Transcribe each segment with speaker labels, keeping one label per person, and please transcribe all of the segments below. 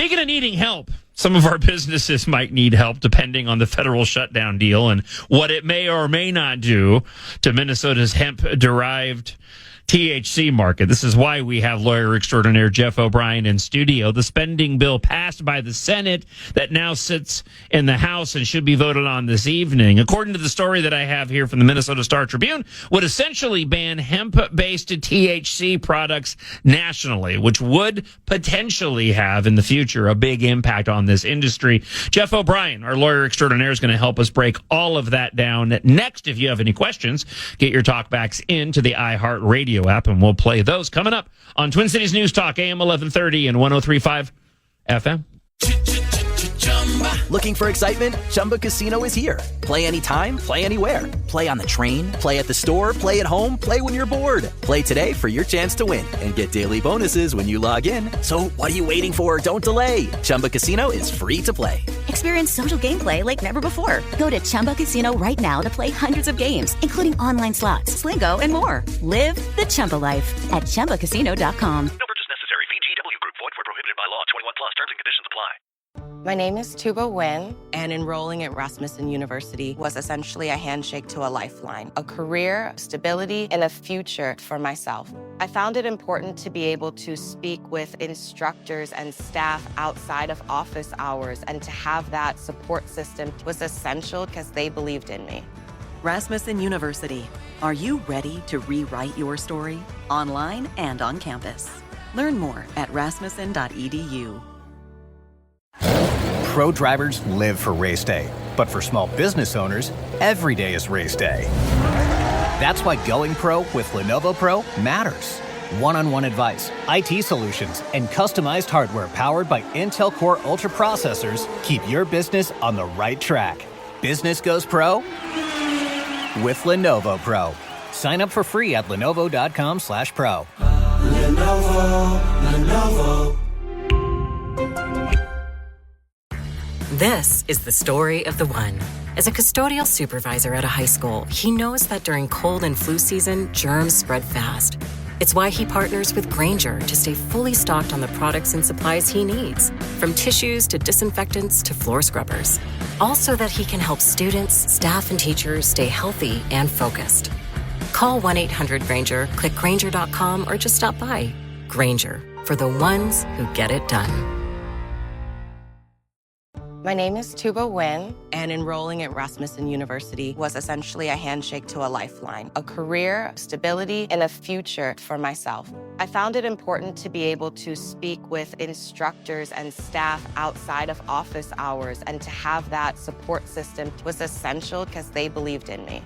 Speaker 1: Speaking of needing help, some of our businesses might need help depending on the federal shutdown deal and what it may or may not do to Minnesota's hemp-derived THC market. This is why we have lawyer extraordinaire Jeff O'Brien in studio. The spending bill passed by the Senate that now sits in the House and should be voted on this evening, according to the story that I have here from the Minnesota Star Tribune, would essentially ban hemp-based THC products nationally, which would potentially have in the future a big impact on this industry. Jeff O'Brien, our lawyer extraordinaire, is going to help us break all of that down. Next, if you have any questions, get your talkbacks into the iHeartRadio app, and we'll play those coming up on Twin Cities News Talk, AM 1130 and 103.5 FM.
Speaker 2: Looking for excitement? Chumba Casino is here. Play anytime, play anywhere. Play on the train, play at the store, play at home, play when you're bored. Play today for your chance to win and get daily bonuses when you log in. So what are you waiting for? Don't delay. Chumba Casino is free to play.
Speaker 3: Experience social gameplay like never before. Go to Chumba Casino right now to play hundreds of games, including online slots, Slingo, and more. Live the Chumba life at ChumbaCasino.com.
Speaker 4: No purchase necessary. VGW Group. Void where prohibited by law. 21 plus. Terms and conditions apply.
Speaker 5: My name is Tuba Nguyen, and enrolling at Rasmussen University was essentially a handshake to a lifeline, a career, stability, and a future for myself. I found it important to be able to speak with instructors and staff outside of office hours, and to have that support system was essential because they believed in me.
Speaker 6: Rasmussen University. Are you ready to rewrite your story? Online and on campus. Learn more at rasmussen.edu.
Speaker 7: Pro drivers live for race day, but for small business owners, every day is race day. That's why going pro with Lenovo Pro matters. One-on-one advice, IT solutions, and customized hardware powered by Intel Core Ultra processors keep your business on the right track. Business goes pro with Lenovo Pro. Sign up for free at lenovo.com/pro.
Speaker 8: Lenovo.
Speaker 9: This is the story of the one. As a custodial supervisor at a high school, he knows that during cold and flu season, germs spread fast. It's why he partners with Grainger to stay fully stocked on the products and supplies he needs, from tissues to disinfectants to floor scrubbers. All so that he can help students, staff, and teachers stay healthy and focused. Call 1-800-GRAINGER, click Grainger.com, or just stop by. Grainger, for the ones who get it done.
Speaker 5: My name is Tuba Nguyen, and enrolling at Rasmussen University was essentially a handshake to a lifeline, a career, stability, and a future for myself. I found it important to be able to speak with instructors and staff outside of office hours, and to have that support system was essential because they believed in me.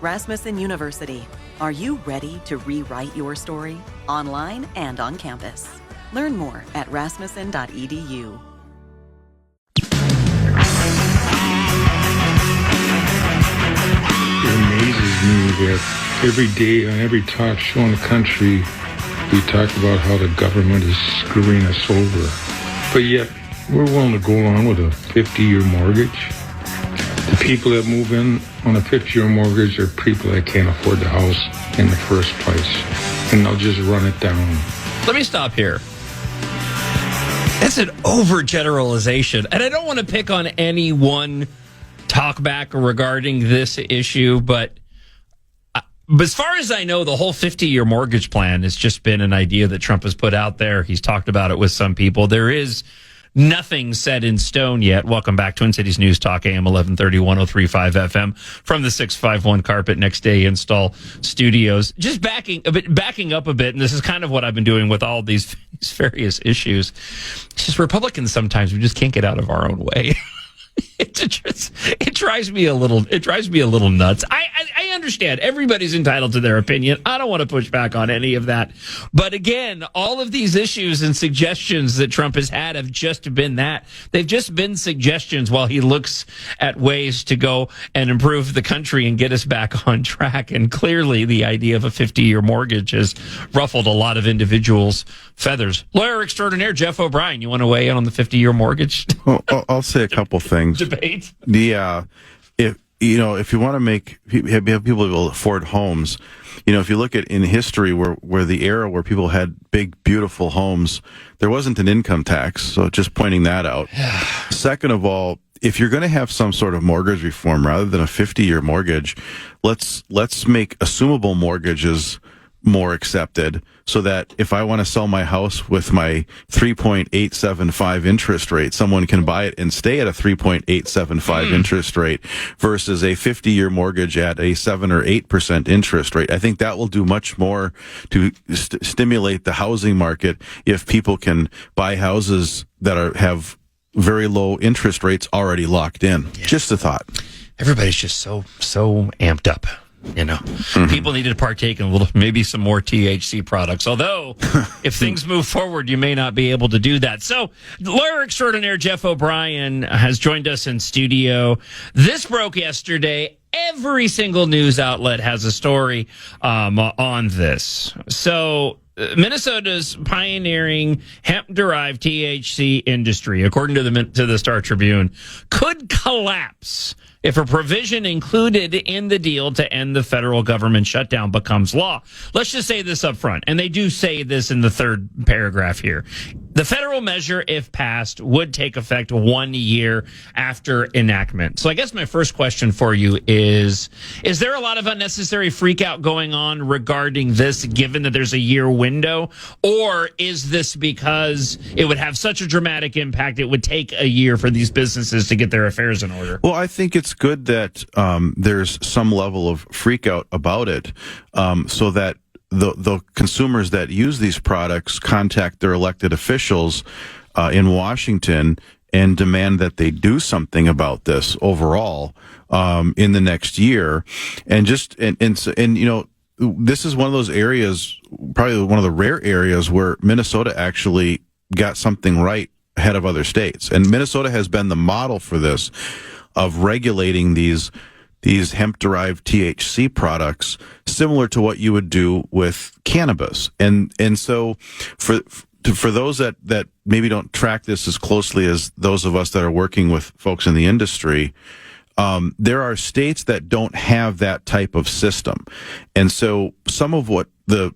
Speaker 6: Rasmussen University. Are you ready to rewrite your story? Online and on campus. Learn more at rasmussen.edu.
Speaker 10: It amazes me that every day on every talk show in the country, we talk about how the government is screwing us over. But yet, we're willing to go along with a 50-year mortgage. The people that move in on a 50-year mortgage are people that can't afford the house in the first place. And they'll just run it down.
Speaker 1: Let me stop here. That's an overgeneralization. And I don't want to pick on any one talkback regarding this issue, but as far as I know, the whole 50-year mortgage plan has just been an idea that Trump has put out there. He's talked about it with some people. There is nothing set in stone yet. Welcome back, Twin Cities News Talk, AM 1130, 103.5 FM from the 651 Carpet Next Day Install Studios. Just backing up a bit, and this is kind of what I've been doing with all these various issues. It's just Republicans sometimes we just can't get out of our own way. It drives me a little nuts. I understand everybody's entitled to their opinion. I don't want to push back on any of that. But again, all of these issues and suggestions that Trump has had have just been that. They've just been suggestions while he looks at ways to go and improve the country and get us back on track. And clearly the idea of a 50-year mortgage has ruffled a lot of individuals' feathers. Lawyer extraordinaire Jeff O'Brien, you want to weigh in on the 50-year mortgage?
Speaker 11: Well, I'll say a couple things.
Speaker 1: Debate.
Speaker 8: if you want to have people able to afford homes, if you look at in history where the era where people had big, beautiful homes, there wasn't an income tax. So just pointing that out. Second of all, if you're going to have some sort of mortgage reform rather than a 50-year mortgage, let's make assumable mortgages more accepted, so that if I want to sell my house with my 3.875 interest rate, someone can buy it and stay at a 3.875 interest rate versus a 50-year mortgage at a 7 or 8% interest rate. I think that will do much more to stimulate the housing market if people can buy houses that have very low interest rates already locked in. Yeah. Just a thought.
Speaker 1: Everybody's just so amped up. People needed to partake in maybe some more THC products. Although, if things move forward, you may not be able to do that. So, lawyer extraordinaire Jeff O'Brien has joined us in studio. This broke yesterday. Every single news outlet has a story on this. So, Minnesota's pioneering hemp-derived THC industry, according to the Star Tribune, could collapse if a provision included in the deal to end the federal government shutdown becomes law. Let's just say this up front, and they do say this in the third paragraph here. The federal measure, if passed, would take effect 1 year after enactment. So I guess my first question for you is there a lot of unnecessary freakout going on regarding this, given that there's a year window? Or is this because it would have such a dramatic impact, it would take a year for these businesses to get their affairs in order?
Speaker 8: Well, I think it's good that there's some level of freakout about it, so that the consumers that use these products contact their elected officials in Washington and demand that they do something about this overall in the next year. And this is one of those areas, probably one of the rare areas where Minnesota actually got something right ahead of other states. And Minnesota has been the model for this, of regulating these hemp-derived THC products, similar to what you would do with cannabis. And so for those that maybe don't track this as closely as those of us that are working with folks in the industry, there are states that don't have that type of system. And so some of what the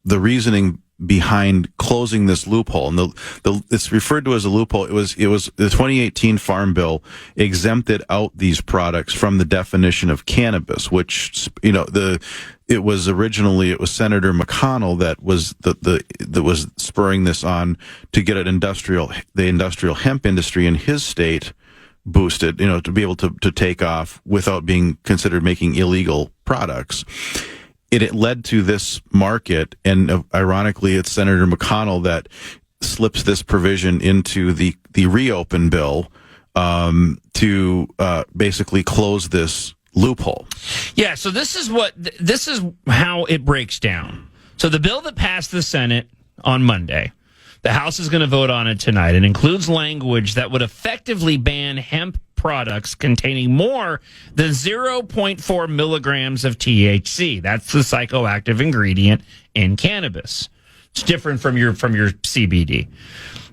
Speaker 8: reasoning behind closing this loophole, and it's referred to as a loophole. It was the 2018 Farm Bill exempted out these products from the definition of cannabis, which it was Senator McConnell that was spurring this on to get the industrial hemp industry in his state boosted, to be able to take off without being considered making illegal products. It led to this market, and ironically, it's Senator McConnell that slips this provision into the reopen bill to basically close this loophole.
Speaker 1: Yeah, so this is how it breaks down. So the bill that passed the Senate on Monday, the House is going to vote on it tonight. It includes language that would effectively ban hemp products containing more than 0.4 milligrams of THC. That's the psychoactive ingredient in cannabis. It's different from your CBD.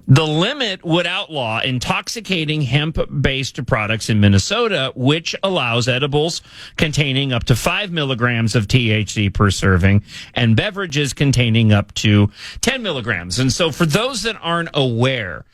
Speaker 1: The limit would outlaw intoxicating hemp-based products in Minnesota, which allows edibles containing up to 5 milligrams of THC per serving and beverages containing up to 10 milligrams. And so for those that aren't aware,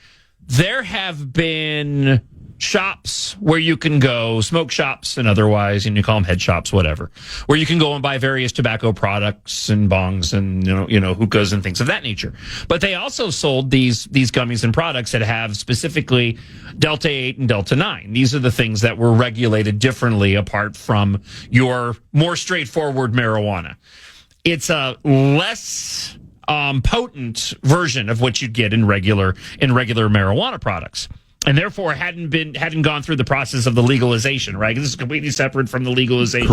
Speaker 1: there have been shops where you can go, smoke shops and otherwise, and you call them head shops, whatever, where you can go and buy various tobacco products and bongs and hookahs and things of that nature. But they also sold these gummies and products that have specifically Delta 8 and Delta 9. These are the things that were regulated differently apart from your more straightforward marijuana. It's a less potent version of what you'd get in regular marijuana products. And therefore hadn't gone through the process of the legalization, right? This is completely separate from the legalization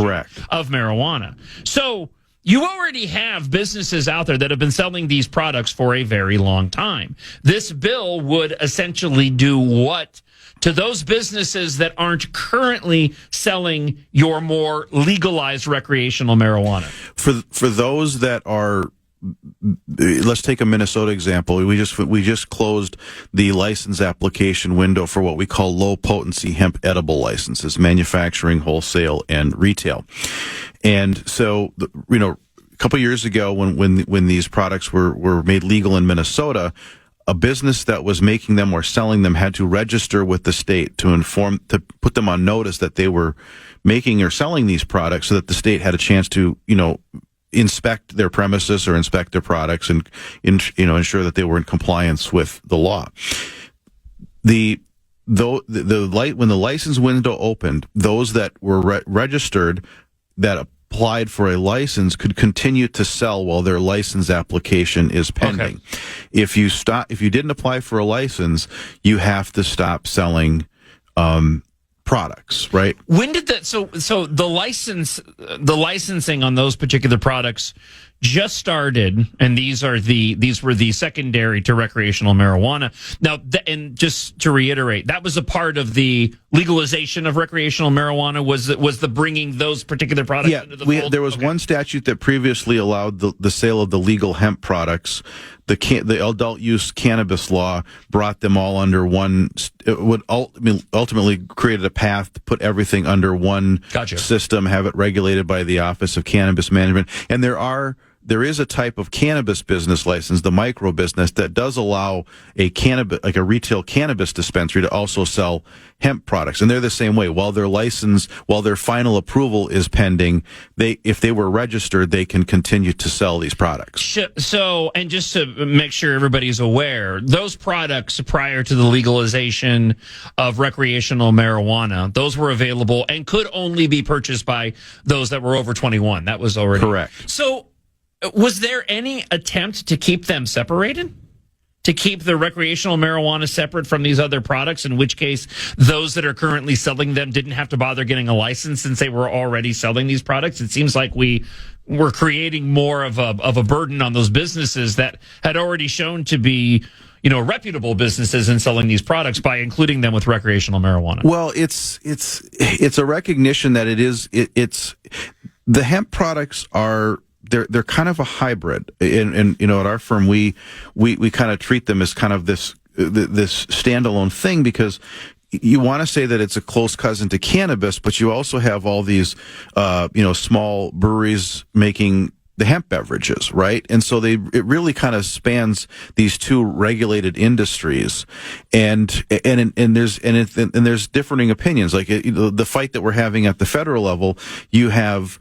Speaker 1: of marijuana. So you already have businesses out there that have been selling these products for a very long time. This bill would essentially do what to those businesses that aren't currently selling your more legalized recreational marijuana?
Speaker 8: For those that are let's take a Minnesota example. We just closed the license application window for what we call low potency hemp edible licenses, manufacturing, wholesale, and retail. And so, a couple years ago when these products were made legal in Minnesota, a business that was making them or selling them had to register with the state to put them on notice that they were making or selling these products, so that the state had a chance to, inspect their premises or inspect their products and, ensure that they were in compliance with the law. When the license window opened, those that were registered that applied for a license could continue to sell while their license application is pending. Okay. If you didn't apply for a license, you have to stop selling products, right?
Speaker 1: When did that? So the licensing on those particular products just started, and these were the secondary to recreational marijuana. Now, and just to reiterate, that was a part of the legalization of recreational marijuana. Was the bringing those particular products into the fold?
Speaker 8: There was one statute that previously allowed the sale of the legal hemp products. The adult use cannabis law brought them all under one. It would ultimately created a path to put everything under one system, have it regulated by the Office of Cannabis Management. And there is a type of cannabis business license, the micro business, that does allow a retail cannabis dispensary to also sell hemp products. And they're the same way. While their final approval is pending, if they were registered, they can continue to sell these products.
Speaker 1: So, and just to make sure everybody's aware, those products prior to the legalization of recreational marijuana, those were available and could only be purchased by those that were over 21. That was already
Speaker 8: correct.
Speaker 1: So, was there any attempt to keep them separated? To keep the recreational marijuana separate from these other products, in which case those that are currently selling them didn't have to bother getting a license since they were already selling these products? It seems like we were creating more of a burden on those businesses that had already shown to be, reputable businesses in selling these products by including them with recreational marijuana.
Speaker 8: Well, it's a recognition that it's the hemp products are. They're kind of a hybrid, and at our firm we kind of treat them as kind of this standalone thing, because you want to say that it's a close cousin to cannabis, but you also have all these small breweries making the hemp beverages, right? And so it really kind of spans these two regulated industries, and there's differing opinions. Like the fight that we're having at the federal level, you have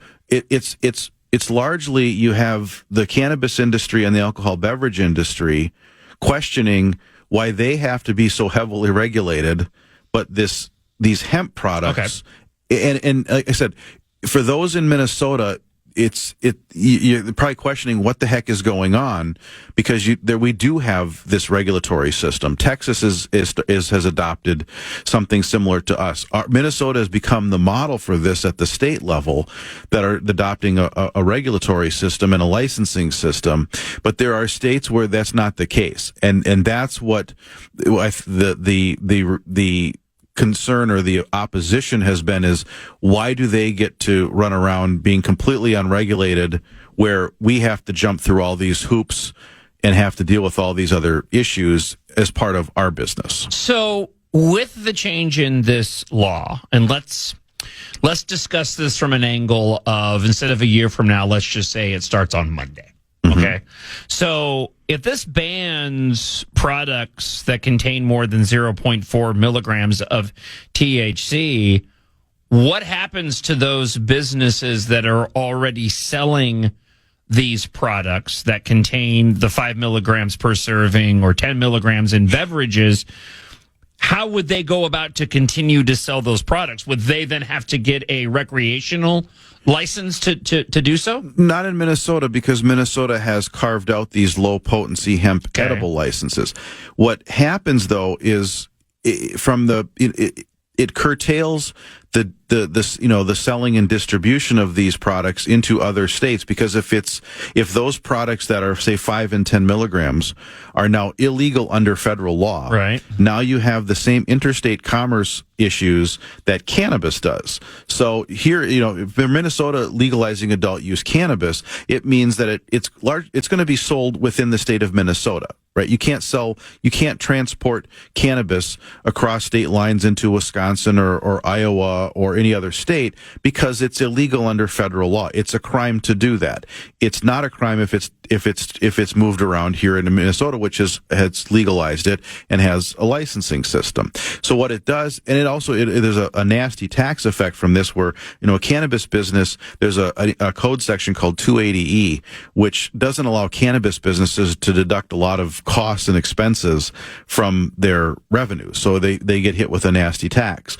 Speaker 8: it's largely you have the cannabis industry and the alcohol beverage industry questioning why they have to be so heavily regulated, but these hemp products, and like I said, for those in Minnesota, you're probably questioning what the heck is going on, because we do have this regulatory system. Texas has adopted something similar to us. Minnesota has become the model for this at the state level, that are adopting a regulatory system and a licensing system. But there are states where that's not the case, and that's what the concern or the opposition has been, is why do they get to run around being completely unregulated, where we have to jump through all these hoops and have to deal with all these other issues as part of our business? So
Speaker 1: with the change in this law, and let's discuss this from an angle of, instead of a year from now, let's just say it starts on Monday. Okay. So if this bans products that contain more than 0.4 milligrams of THC, what happens to those businesses that are already selling these products that contain the 5 milligrams per serving or 10 milligrams in beverages? How would they go about to continue to sell those products? Would they then have to get a recreational license to do so?
Speaker 8: Not in Minnesota, because Minnesota has carved out these low potency hemp edible licenses. What happens though is it curtails the selling and distribution of these products into other states, because if those products that are, say, 5 and 10 milligrams are now illegal under federal law,
Speaker 1: right,
Speaker 8: now you have the same interstate commerce issues that cannabis does. So here, if Minnesota legalizing adult use cannabis, it means that it's going to be sold within the state of Minnesota. Right, you can't transport cannabis across state lines into Wisconsin or Iowa or any other state because it's illegal under federal law. It's a crime to do that. It's not a crime if it's moved around here in Minnesota, which has legalized it and has a licensing system. So what it does, and there's a nasty tax effect from this, where a cannabis business, there's a code section called 280E, which doesn't allow cannabis businesses to deduct a lot of costs and expenses from their revenue. So they get hit with a nasty tax.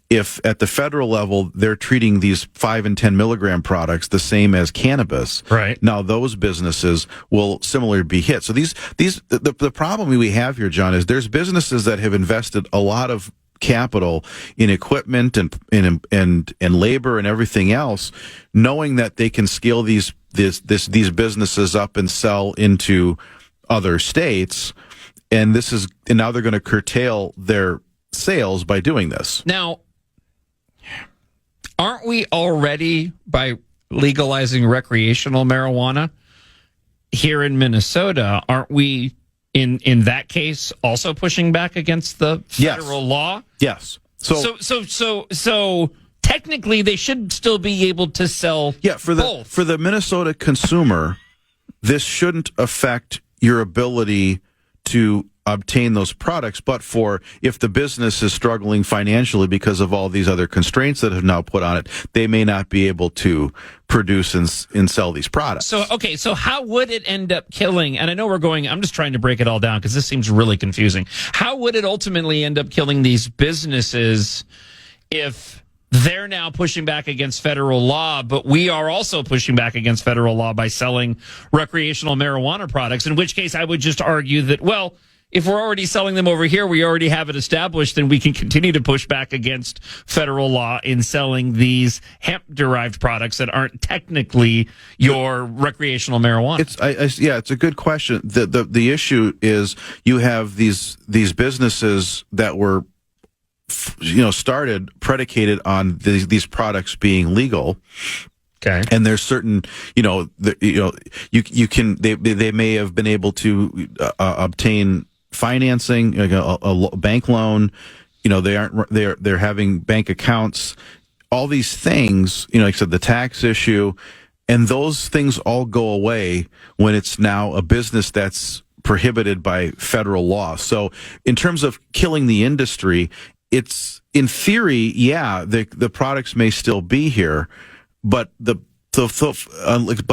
Speaker 8: If at the federal level they're treating these 5 and 10 milligram products the same as cannabis,
Speaker 1: right,
Speaker 8: now those businesses will similarly be hit. So the problem we have here, John, is there's businesses that have invested a lot of capital in equipment and labor and everything else, knowing that they can scale these businesses up and sell into other states, and now they're going to curtail their sales by doing this.
Speaker 1: Now, aren't we already, by legalizing recreational marijuana here in Minnesota, aren't we in that case also pushing back against the federal law?
Speaker 8: Yes.
Speaker 1: So technically they should still be able to sell both.
Speaker 8: For the Minnesota consumer, this shouldn't affect your ability to obtain those products, but if the business is struggling financially because of all these other constraints that have now put on it, they may not be able to produce and sell these products.
Speaker 1: So how would it end up killing, and I know I'm just trying to break it all down because this seems really confusing. How would it ultimately end up killing these businesses if they're now pushing back against federal law, but we are also pushing back against federal law by selling recreational marijuana products, in which case I would just argue that, well, if we're already selling them over here, we already have it established, then we can continue to push back against federal law in selling these hemp-derived products that aren't technically your recreational marijuana.
Speaker 8: It's a good question. The issue is you have these businesses that were started predicated on these products being legal.
Speaker 1: Okay.
Speaker 8: And there's certain, they may have been able to obtain financing, like a bank loan. They're having bank accounts, all these things, like I said, the tax issue, and those things all go away when it's now a business that's prohibited by federal law. So in terms of killing the industry, it's, in theory, the products may still be here, but but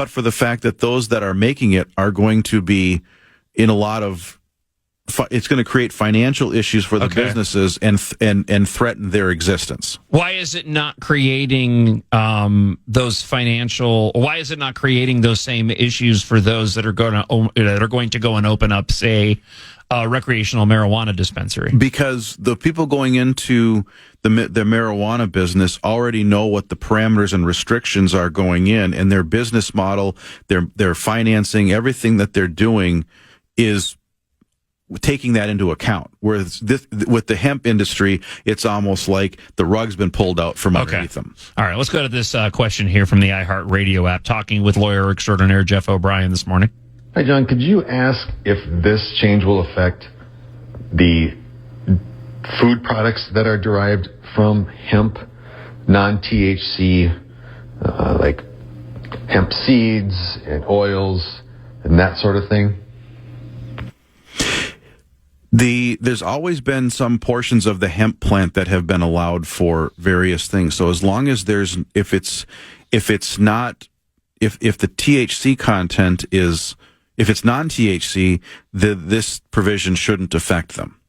Speaker 8: for the fact that those that are making it are going to be in a lot of, it's going to create financial issues for the businesses and threaten their existence.
Speaker 1: Why is it not creating those same issues for those that are going to go and open up, say, a recreational marijuana dispensary? Because
Speaker 8: the people going into the marijuana business already know what the parameters and restrictions are going in, and their business model, their financing, everything that they're doing is taking that into account. Whereas with the hemp industry, it's almost like the rug's been pulled out from underneath them.
Speaker 1: All right, let's go to this question here from the iHeartRadio app, talking with lawyer extraordinaire Jeff O'Brien this morning.
Speaker 11: Hi, John. Could you ask if this change will affect the food products that are derived from hemp, non-THC, like hemp seeds and oils and that sort of thing?
Speaker 8: There's always been some portions of the hemp plant that have been allowed for various things. So as long as if the THC content is, if it's non-THC, this provision shouldn't affect them.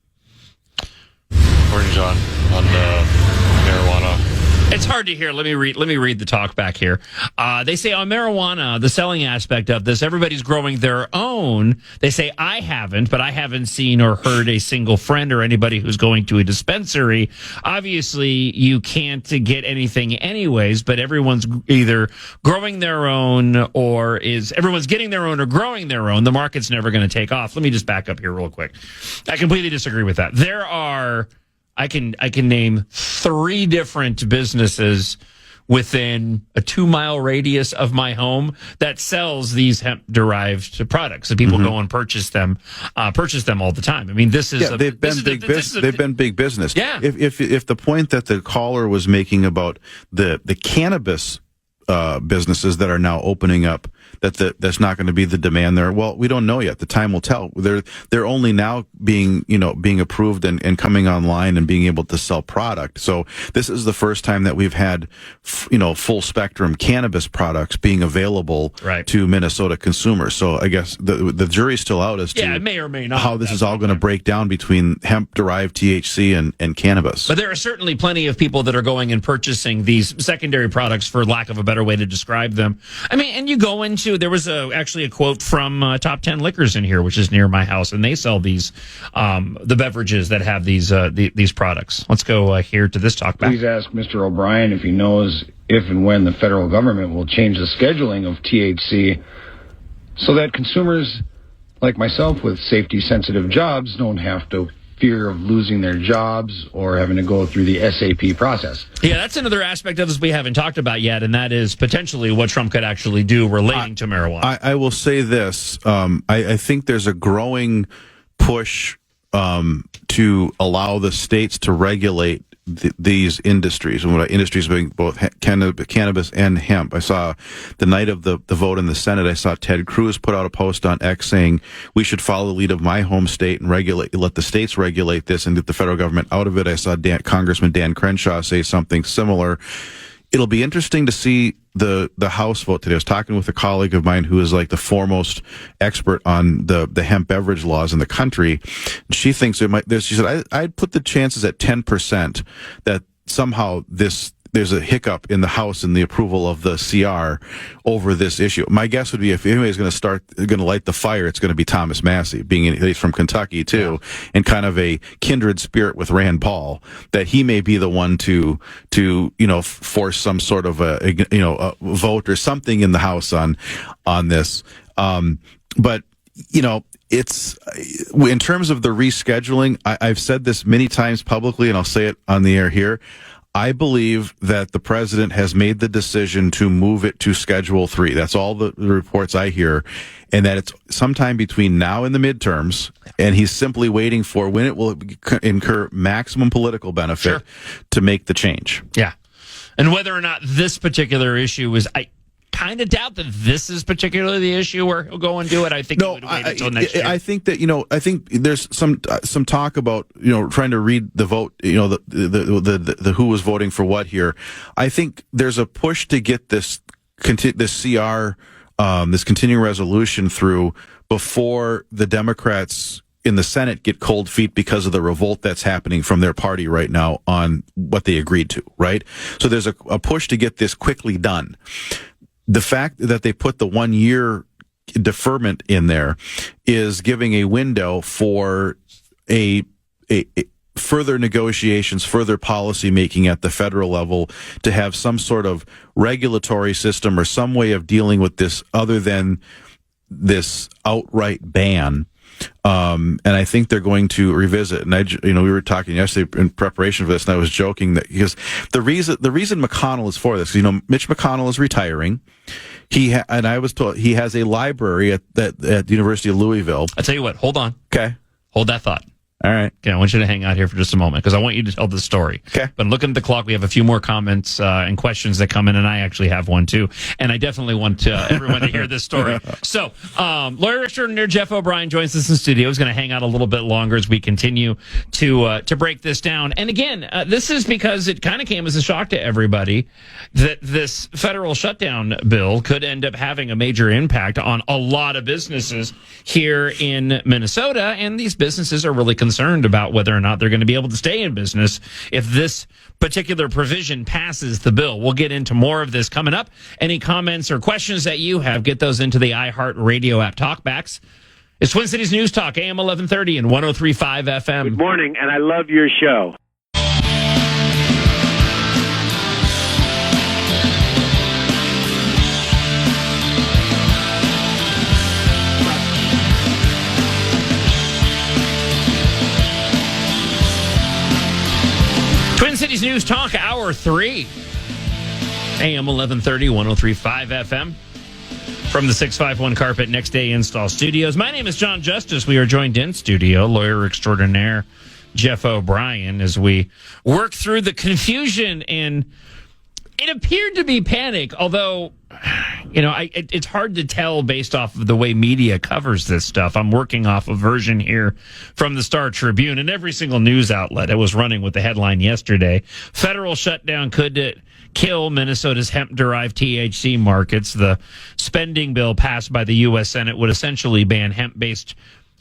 Speaker 12: Morning, John, on marijuana.
Speaker 1: It's hard to hear. Let me read the talk back here. They say on marijuana, the selling aspect of this, everybody's growing their own. They say I haven't, but I haven't seen or heard a single friend or anybody who's going to a dispensary. Obviously, you can't get anything anyways, but everyone's either growing their own or everyone's getting their own or growing their own. The market's never going to take off. Let me just back up here real quick. I completely disagree with that. There are, I can name 3 different businesses within a 2-mile radius of my home that sells these hemp-derived products. And people go and purchase them all the time. I mean, this is
Speaker 8: they've been big business.
Speaker 1: Yeah.
Speaker 8: If the point that the caller was making about the cannabis businesses that are now opening up, that's not going to be the demand there. Well, we don't know yet. The time will tell. They're only now being approved and coming online and being able to sell product. So this is the first time that we've had, full spectrum cannabis products being available to Minnesota consumers. So I guess the jury's still out as to
Speaker 1: it may or may not
Speaker 8: how this is all going to break down between hemp-derived THC and cannabis.
Speaker 1: But there are certainly plenty of people that are going and purchasing these secondary products, for lack of a better way to describe them. I mean, and you go into, there was actually a quote from Top 10 Liquors in here, which is near my house, and they sell these, the beverages that have these products. Let's go here to this talk back.
Speaker 12: Please ask Mr. O'Brien if he knows if and when the federal government will change the scheduling of THC so that consumers like myself with safety-sensitive jobs don't have to fear of losing their jobs or having to go through the SAP process.
Speaker 1: Yeah, that's another aspect of this we haven't talked about yet, and that is potentially what Trump could actually do relating to marijuana.
Speaker 8: I will say this. I think there's a growing push to allow the states to regulate these industries, and what industries being both cannabis and hemp. I saw the night of the vote in the Senate, I saw Ted Cruz put out a post on X saying we should follow the lead of my home state and let the states regulate this and get the federal government out of it. I saw Congressman Dan Crenshaw say something similar. It'll be interesting to see the House vote today. I was talking with a colleague of mine who is like the foremost expert on the hemp beverage laws in the country. She thinks she said, I'd put the chances at 10% that somehow there's a hiccup in the House in the approval of the CR over this issue. My guess would be if anybody's going to light the fire, it's going to be Thomas Massey, he's from Kentucky too, and kind of a kindred spirit with Rand Paul, that he may be the one to force some sort of a vote or something in the House on this. But it's in terms of the rescheduling. I've said this many times publicly, and I'll say it on the air here. I believe that the president has made the decision to move it to Schedule 3. That's all the reports I hear, and that it's sometime between now and the midterms, and he's simply waiting for when it will incur maximum political benefit to make the change.
Speaker 1: Yeah. And whether or not this particular issue is, I kind of doubt that this is particularly the issue where he'll go and do it. I think he would wait until next year.
Speaker 8: I think that I think there's some talk about trying to read the vote, the who was voting for what here. I think there's a push to get this CR, this continuing resolution through before the Democrats in the Senate get cold feet because of the revolt that's happening from their party right now on what they agreed to. Right, so there's a push to get this quickly done. The fact that they put the 1-year deferment in there is giving a window for a further negotiations, further policy making at the federal level to have some sort of regulatory system or some way of dealing with this other than this outright ban. And I think they're going to revisit. And we were talking yesterday in preparation for this, and I was joking that because the reason McConnell is for this, Mitch McConnell is retiring. And I was told he has a library at the University of Louisville.
Speaker 1: I'll tell you what. Hold on.
Speaker 8: Okay.
Speaker 1: Hold that thought.
Speaker 8: All right.
Speaker 1: Okay, I want you to hang out here for just a moment because I want you to tell the story.
Speaker 8: Okay.
Speaker 1: But looking at the clock, we have a few more comments and questions that come in, and I actually have one too. And I definitely want everyone to hear this story. So, lawyer extraordinaire Jeff O'Brien joins us in studio. He's going to hang out a little bit longer as we continue to break this down. And again, this is because it kind of came as a shock to everybody that this federal shutdown bill could end up having a major impact on a lot of businesses here in Minnesota, and these businesses are really concerned concerned about whether or not they're going to be able to stay in business if this particular provision passes the bill. We'll get into more of this coming up. Any comments or questions that you have, get those into the iHeartRadio app talkbacks. It's Twin Cities News Talk, AM 1130 and 103.5 FM.
Speaker 13: Good morning, and I love your show.
Speaker 1: Twin Cities News Talk, Hour 3. AM 1130, 103.5 FM. From the 651 Carpet Next Day Install Studios. My name is Jon Justice. We are joined in studio, lawyer extraordinaire Jeff O'Brien, as we work through the confusion. And it appeared to be panic, although, it's hard to tell based off of the way media covers this stuff. I'm working off a version here from the Star Tribune, and every single news outlet, it was running with the headline yesterday. Federal shutdown could kill Minnesota's hemp-derived THC markets. The spending bill passed by the U.S. Senate would essentially ban hemp-based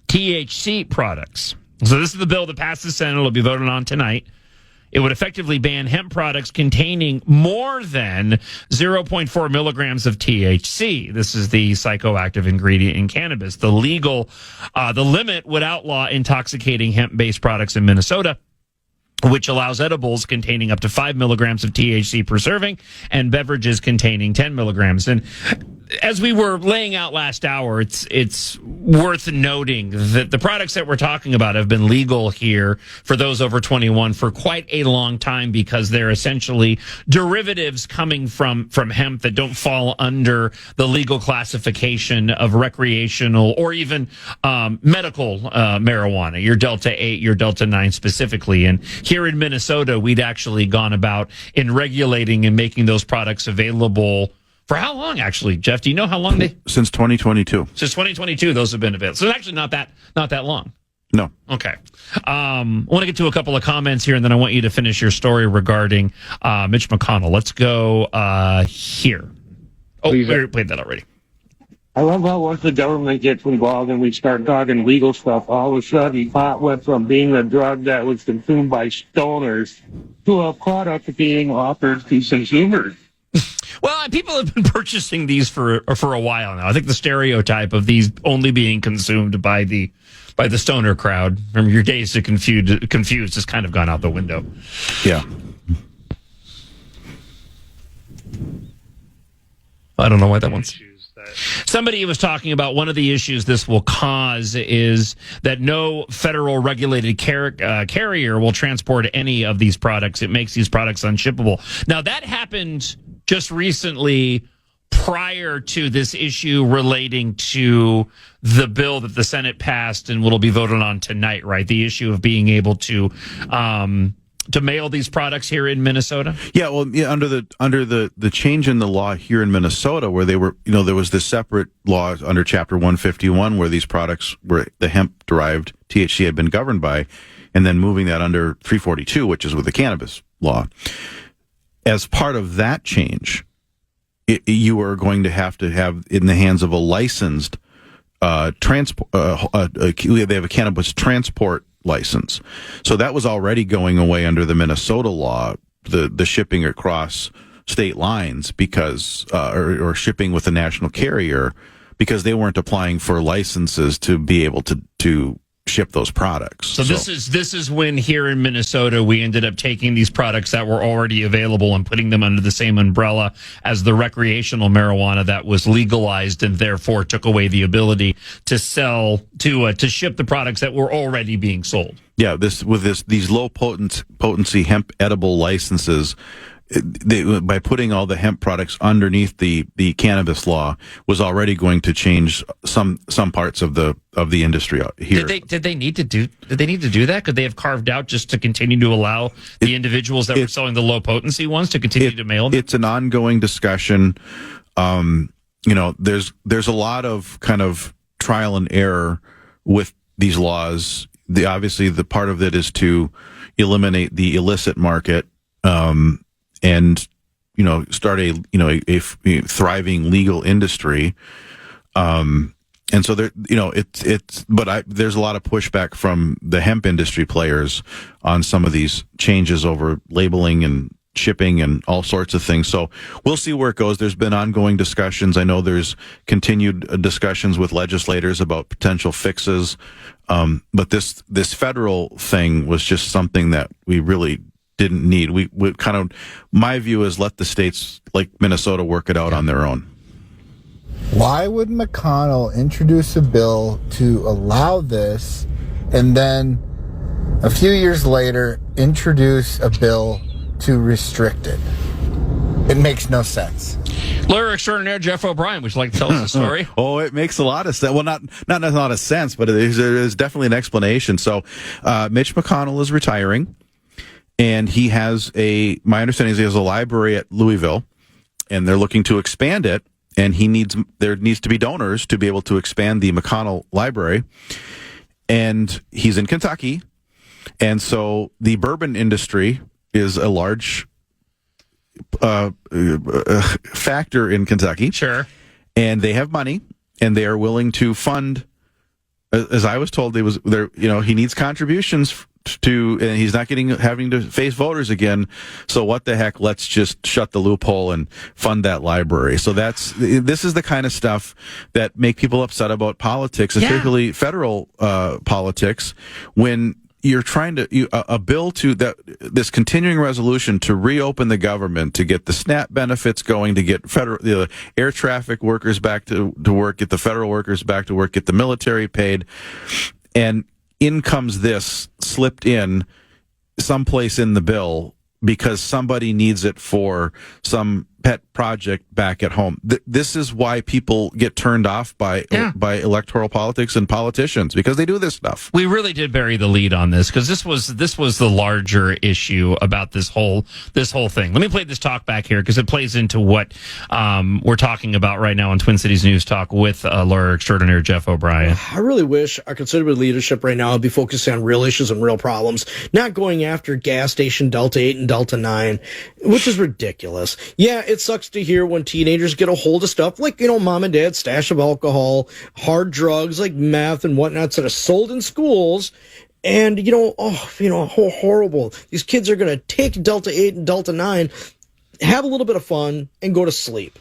Speaker 1: THC products. So this is the bill that passed the Senate. It'll be voted on tonight. It would effectively ban hemp products containing more than 0.4 milligrams of THC. This is the psychoactive ingredient in cannabis. The limit would outlaw intoxicating hemp-based products in Minnesota, which allows edibles containing up to 5 milligrams of THC per serving and beverages containing 10 milligrams. And as we were laying out last hour, it's worth noting that the products that we're talking about have been legal here for those over 21 for quite a long time, because they're essentially derivatives coming from hemp that don't fall under the legal classification of recreational or even medical marijuana, your Delta 8, your Delta 9 specifically. And here in Minnesota, we'd actually gone about in regulating and making those products available. For how long, actually, Jeff? Do you know how long they?
Speaker 8: Since 2022.
Speaker 1: Since 2022, those have been available. So it's actually not that long.
Speaker 8: No.
Speaker 1: Okay. I want to get to a couple of comments here, and then I want you to finish your story regarding Mitch McConnell. Let's go here. Oh, we played that already.
Speaker 14: I love how once the government gets involved and we start talking legal stuff, all of a sudden pot went from being a drug that was consumed by stoners to a product being offered to consumers.
Speaker 1: Well, people have been purchasing these for a while now. I think the stereotype of these only being consumed by the stoner crowd from your days to confused has kind of gone out the window.
Speaker 8: Yeah.
Speaker 1: I don't know why that one's. Somebody was talking about one of the issues this will cause is that no federal regulated carrier will transport any of these products. It makes these products unshippable. Now, that happened just recently prior to this issue relating to the bill that the Senate passed and will be voted on tonight, right? The issue of being able to mail these products here in Minnesota?
Speaker 8: Yeah, well, yeah, under the change in the law here in Minnesota, where they were, there was this separate law under Chapter 151 where these products were the hemp-derived THC had been governed by, and then moving that under 342, which is with the cannabis law. As part of that change, you are going to have in the hands of a licensed transport. They have a cannabis transport license. So that was already going away under the Minnesota law, the shipping across state lines because or shipping with a national carrier, because they weren't applying for licenses to be able to ship those products.
Speaker 1: So this is when here in Minnesota we ended up taking these products that were already available and putting them under the same umbrella as the recreational marijuana that was legalized, and therefore took away the ability to sell to ship the products that were already being sold.
Speaker 8: Yeah, these low potency hemp edible licenses, by putting all the hemp products underneath the cannabis law, was already going to change some parts of the industry here.
Speaker 1: Did they need to do that? Could they have carved out just to continue to allow the individuals that were selling the low potency ones to continue to mail them?
Speaker 8: It's an ongoing discussion. There's a lot of kind of trial and error with these laws. Obviously the part of it is to eliminate the illicit market, and start a thriving legal industry. And so there, there's a lot of pushback from the hemp industry players on some of these changes over labeling and shipping and all sorts of things. So we'll see where it goes. There's been ongoing discussions. I know there's continued discussions with legislators about potential fixes. But this federal thing was just something that we really didn't need. We kind of, my view is let the states like Minnesota work it out on their own.
Speaker 15: Why would McConnell introduce a bill to allow this and then a few years later introduce a bill to restrict it? It makes no sense.
Speaker 1: Lawyer extraordinaire Jeff O'Brien, would you like to tell us the story?
Speaker 8: Oh, it makes a lot of sense. Well, not a lot of sense, but there's definitely an explanation. So Mitch McConnell is retiring, and he has my understanding is he has a library at Louisville, and they're looking to expand it. And there needs to be donors to be able to expand the McConnell Library. And he's in Kentucky. And so the bourbon industry is a large factor in Kentucky.
Speaker 1: Sure.
Speaker 8: And they have money, and they are willing to fund, as I was told, he needs contributions and he's not having to face voters again. So what the heck? Let's just shut the loophole and fund that library. So this is the kind of stuff that make people upset about politics, especially federal politics, when you're trying to a bill to this continuing resolution to reopen the government, to get the SNAP benefits going, to get federal air traffic workers back to work, get the federal workers back to work, get the military paid, and in comes this slipped in someplace in the bill because somebody needs it for some pet project back at home. This is why people get turned off by electoral politics and politicians, because they do this stuff.
Speaker 1: We really did bury the lead on this because this was the larger issue about this whole thing. Let me play this talk back here because it plays into what we're talking about right now on Twin Cities News Talk with lawyer extraordinaire Jeff O'Brien.
Speaker 16: I really wish our conservative leadership right now would be focusing on real issues and real problems, not going after gas station Delta 8 and Delta 9, which is ridiculous. Yeah, it sucks to hear when teenagers get a hold of stuff like, mom and dad's stash of alcohol, hard drugs like meth and whatnot that are sold in schools. And, how horrible. These kids are going to take Delta 8 and Delta 9, have a little bit of fun, and go to sleep.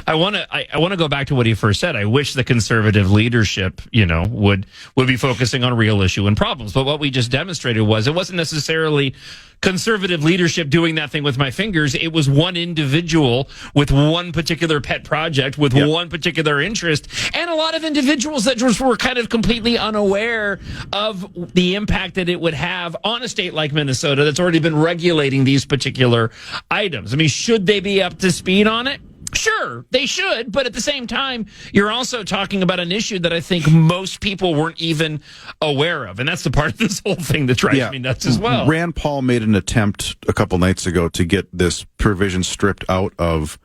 Speaker 1: I want to go back to what he first said. I wish the conservative leadership, would be focusing on real issue and problems. But what we just demonstrated was it wasn't necessarily conservative leadership doing that thing with my fingers. It was one individual with one particular pet project with one particular interest, and a lot of individuals that just were kind of completely unaware of the impact that it would have on a state like Minnesota that's already been regulating these particular items. I mean, should they be up to speed on it? Sure, they should, but at the same time, you're also talking about an issue that I think most people weren't even aware of, and that's the part of this whole thing that drives me nuts as well.
Speaker 8: Rand Paul made an attempt a couple nights ago to get this provision stripped out of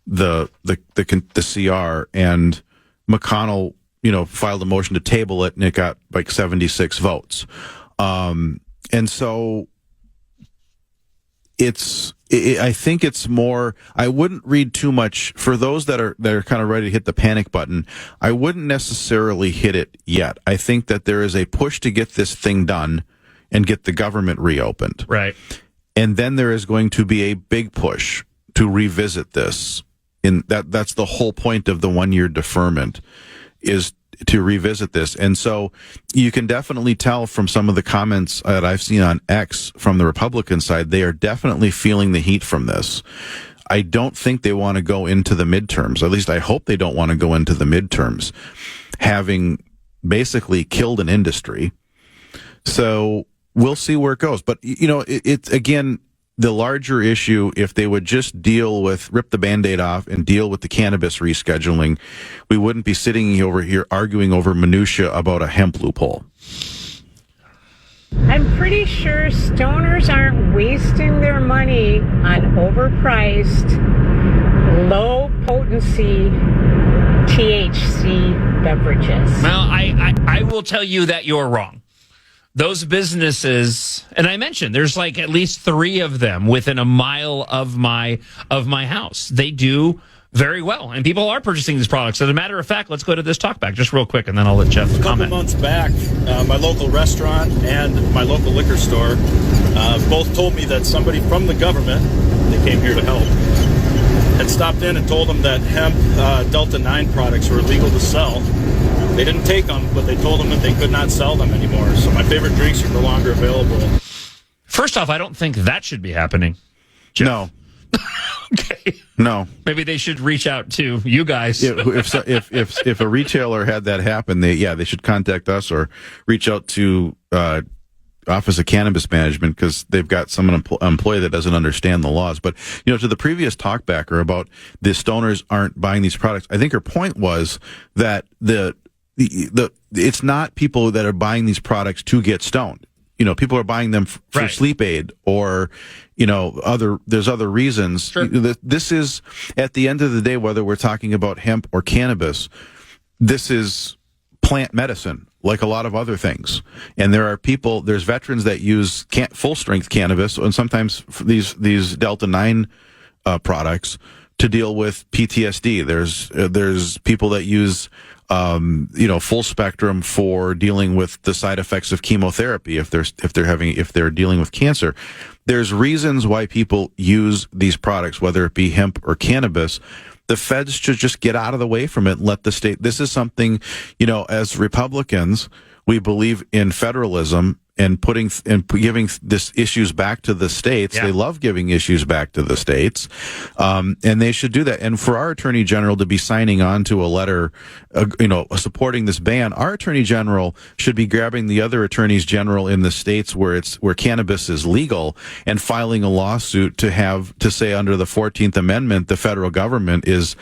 Speaker 8: the CR, and McConnell, filed a motion to table it, and it got like 76 votes, and so I think it's more, I wouldn't read too much for those that are kind of ready to hit the panic button. I wouldn't necessarily hit it yet. I think that there is a push to get this thing done and get the government reopened.
Speaker 1: Right.
Speaker 8: And then there is going to be a big push to revisit this. That's the whole point of the 1-year deferment, is to revisit this. And so you can definitely tell from some of the comments that I've seen on X from the Republican side, they are definitely feeling the heat from this. I don't think they want to go into the midterms. At least I hope they don't want to go into the midterms, having basically killed an industry. So we'll see where it goes. But, it's again, the larger issue, if they would just rip the Band-Aid off and deal with the cannabis rescheduling, we wouldn't be sitting over here arguing over minutia about a hemp loophole.
Speaker 17: I'm pretty sure stoners aren't wasting their money on overpriced, low-potency THC beverages.
Speaker 1: Well, I will tell you that you're wrong. Those businesses, and I mentioned there's like at least 3 of them within a mile of my house. They do very well, and people are purchasing these products. As a matter of fact, let's go to this talkback just real quick, and then I'll let Jeff comment.
Speaker 18: A couple months back, my local restaurant and my local liquor store both told me that somebody from the government, they came here to help, had stopped in and told them that hemp Delta 9 products were illegal to sell. They didn't take them, but they told them that they could not sell them anymore. So my favorite drinks are no longer available.
Speaker 1: First off, I don't think that should be happening. Jeff.
Speaker 8: No.
Speaker 1: Okay.
Speaker 8: No.
Speaker 1: Maybe they should reach out to you guys.
Speaker 8: If a retailer had that happen, they should contact us or reach out to Office of Cannabis Management, because they've got someone employee that doesn't understand the laws. But, to the previous talkbacker about the stoners aren't buying these products, I think her point was that it's not people that are buying these products to get stoned. People are buying them for sleep aid or, there's other reasons.
Speaker 1: Sure.
Speaker 8: This is, at the end of the day, whether we're talking about hemp or cannabis, this is plant medicine, like a lot of other things. And there's veterans that use full-strength cannabis, and sometimes these Delta 9 products to deal with PTSD. There's people that use full spectrum for dealing with the side effects of chemotherapy if they're dealing with cancer. There's reasons why people use these products, whether it be hemp or cannabis. The feds should just get out of the way from it and let the state. This is something, as Republicans, we believe in federalism and giving this issues back to the states. Yeah. They love giving issues back to the states, and they should do that. And for our Attorney General to be signing on to a letter, supporting this ban, our Attorney General should be grabbing the other Attorneys General in the states where cannabis is legal and filing a lawsuit to say under the 14th Amendment the federal government is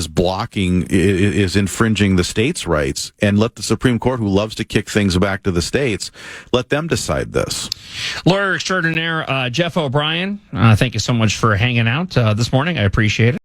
Speaker 8: blocking, is infringing the states' rights, and let the Supreme Court, who loves to kick things back to the states, let them decide this.
Speaker 1: Lawyer extraordinaire Jeff O'Brien, thank you so much for hanging out this morning. I appreciate it.